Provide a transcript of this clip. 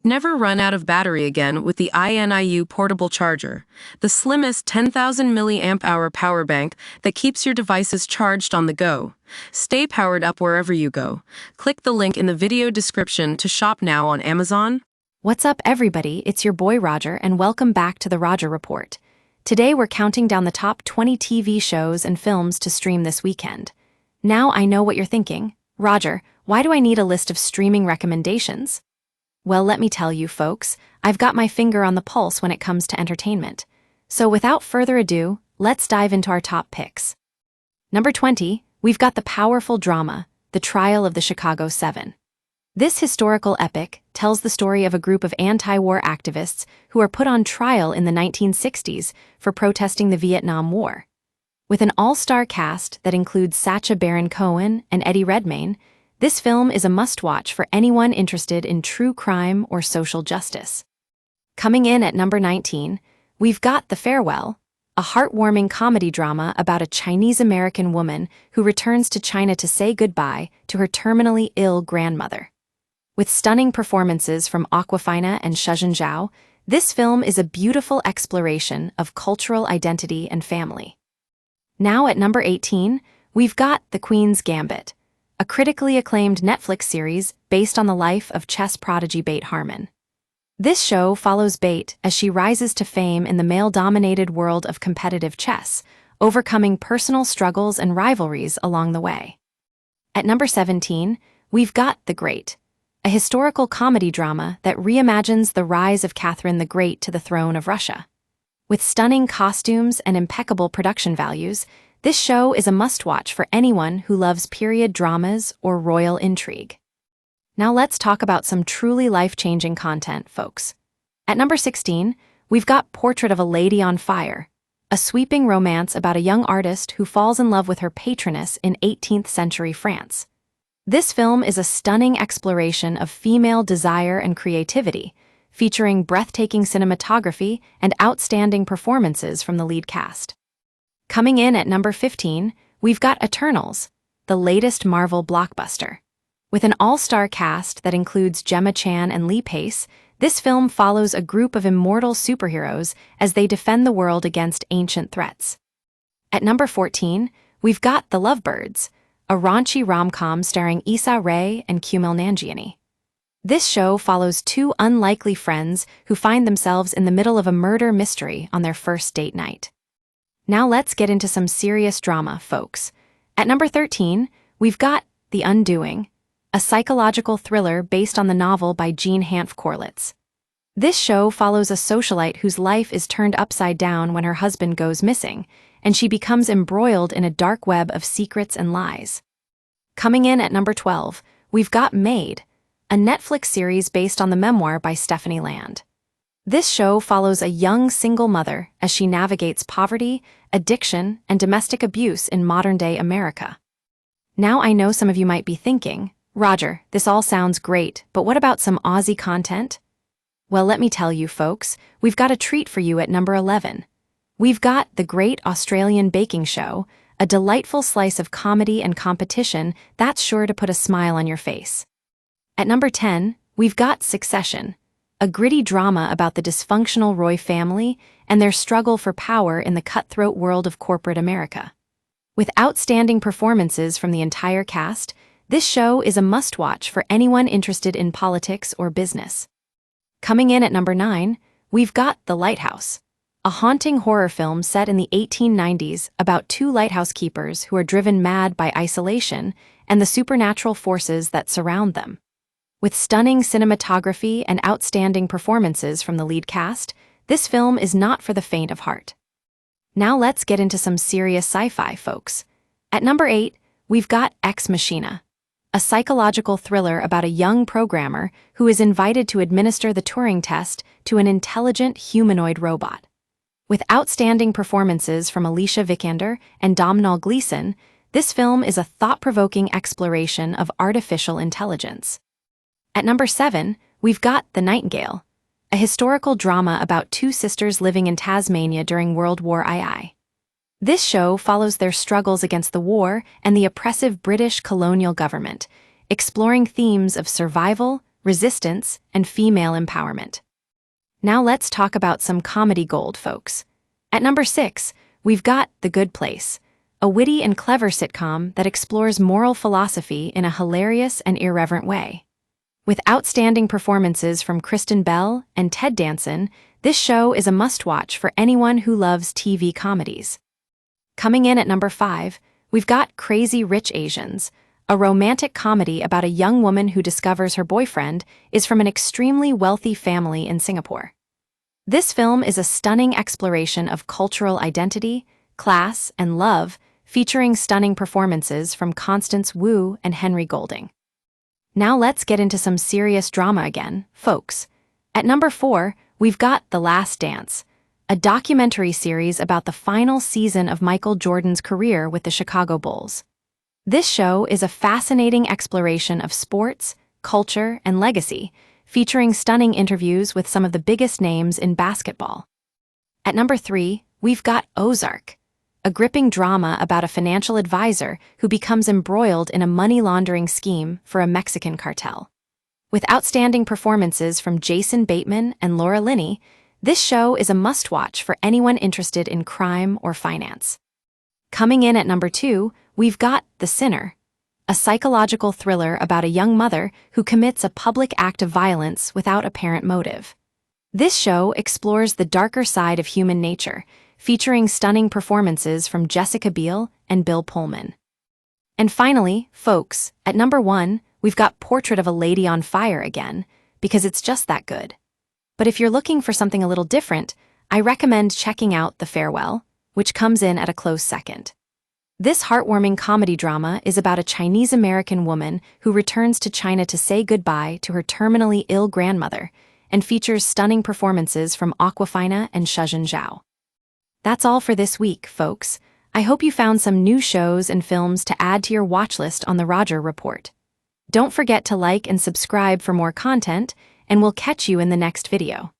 Never run out of battery again with the INIU portable charger, the slimmest 10,000 milliamp hour power bank that keeps your devices charged on the go. Stay powered up wherever you go. Click the link in the video description to shop now on Amazon. What's up, everybody? It's your boy Roger, and welcome back to the Roger Report. Today we're counting down the top 20 TV shows and films to stream this weekend. Now I know what you're thinking. Roger, why do I need a list of streaming recommendations? Well, let me tell you, folks, I've got my finger on the pulse when it comes to entertainment. So without further ado, let's dive into our top picks. Number 20, we've got the powerful drama, The Trial of the Chicago 7. This historical epic tells the story of a group of anti-war activists who are put on trial in the 1960s for protesting the Vietnam War. With an all-star cast that includes Sacha Baron Cohen and Eddie Redmayne, this film is a must-watch for anyone interested in true crime or social justice. Coming in at number 19, we've got The Farewell, a heartwarming comedy drama about a Chinese-American woman who returns to China to say goodbye to her terminally ill grandmother. With stunning performances from Awkwafina and Shuzhen Zhao, this film is a beautiful exploration of cultural identity and family. Now at number 18, we've got The Queen's Gambit, a critically acclaimed Netflix series based on the life of chess prodigy Bate Harmon. This show follows Bate as she rises to fame in the male-dominated world of competitive chess, overcoming personal struggles and rivalries along the way. At number 17, we've got The Great, a historical comedy drama that reimagines the rise of Catherine the Great to the throne of Russia. With stunning costumes and impeccable production values, this show is a must-watch for anyone who loves period dramas or royal intrigue. Now let's talk about some truly life-changing content, folks. At number 16, we've got Portrait of a Lady on Fire, a sweeping romance about a young artist who falls in love with her patroness in 18th century France. This film is a stunning exploration of female desire and creativity, featuring breathtaking cinematography and outstanding performances from the lead cast. Coming in at number 15, we've got Eternals, the latest Marvel blockbuster. With an all-star cast that includes Gemma Chan and Lee Pace, this film follows a group of immortal superheroes as they defend the world against ancient threats. At number 14, we've got The Lovebirds, a raunchy rom-com starring Issa Rae and Kumail Nanjiani. This show follows two unlikely friends who find themselves in the middle of a murder mystery on their first date night. Now let's get into some serious drama, folks. At number 13, we've got The Undoing, a psychological thriller based on the novel by Jean Hanff Corlitz. This show follows a socialite whose life is turned upside down when her husband goes missing, and she becomes embroiled in a dark web of secrets and lies. Coming in at number 12, we've got Made, a Netflix series based on the memoir by Stephanie Land. This show follows a young single mother as she navigates poverty, addiction, and domestic abuse in modern-day America. Now I know some of you might be thinking, Roger, this all sounds great, but what about some Aussie content? Well, let me tell you, folks, we've got a treat for you at number 11. We've got The Great Australian Baking Show, a delightful slice of comedy and competition that's sure to put a smile on your face. At number 10, we've got Succession, a gritty drama about the dysfunctional Roy family and their struggle for power in the cutthroat world of corporate America. With outstanding performances from the entire cast, this show is a must-watch for anyone interested in politics or business. Coming in at number 9, we've got The Lighthouse, a haunting horror film set in the 1890s about two lighthouse keepers who are driven mad by isolation and the supernatural forces that surround them. With stunning cinematography and outstanding performances from the lead cast, this film is not for the faint of heart. Now let's get into some serious sci-fi, folks. At number 8, we've got Ex Machina, a psychological thriller about a young programmer who is invited to administer the Turing test to an intelligent humanoid robot. With outstanding performances from Alicia Vikander and Domhnall Gleeson, this film is a thought-provoking exploration of artificial intelligence. At number 7, we've got The Nightingale, a historical drama about two sisters living in Tasmania during World War II. This show follows their struggles against the war and the oppressive British colonial government, exploring themes of survival, resistance, and female empowerment. Now let's talk about some comedy gold, folks. At number 6, we've got The Good Place, a witty and clever sitcom that explores moral philosophy in a hilarious and irreverent way. With outstanding performances from Kristen Bell and Ted Danson, this show is a must-watch for anyone who loves TV comedies. Coming in at number 5, we've got Crazy Rich Asians, a romantic comedy about a young woman who discovers her boyfriend is from an extremely wealthy family in Singapore. This film is a stunning exploration of cultural identity, class, and love, featuring stunning performances from Constance Wu and Henry Golding. Now let's get into some serious drama again, folks. At number 4, we've got The Last Dance, a documentary series about the final season of Michael Jordan's career with the Chicago Bulls. This show is a fascinating exploration of sports, culture, and legacy, featuring stunning interviews with some of the biggest names in basketball. At number 3, we've got Ozark, a gripping drama about a financial advisor who becomes embroiled in a money laundering scheme for a Mexican cartel. With outstanding performances from Jason Bateman and Laura Linney, this show is a must-watch for anyone interested in crime or finance. Coming in at number 2, we've got The Sinner, a psychological thriller about a young mother who commits a public act of violence without apparent motive. This show explores the darker side of human nature, featuring stunning performances from Jessica Biel and Bill Pullman. And finally, folks, at number 1, we've got Portrait of a Lady on Fire again, because it's just that good. But if you're looking for something a little different, I recommend checking out The Farewell, which comes in at a close second. This heartwarming comedy drama is about a Chinese-American woman who returns to China to say goodbye to her terminally ill grandmother and features stunning performances from Awkwafina and Shuzhen Zhao. That's all for this week, folks. I hope you found some new shows and films to add to your watch list on the Roger Report. Don't forget to like and subscribe for more content, and we'll catch you in the next video.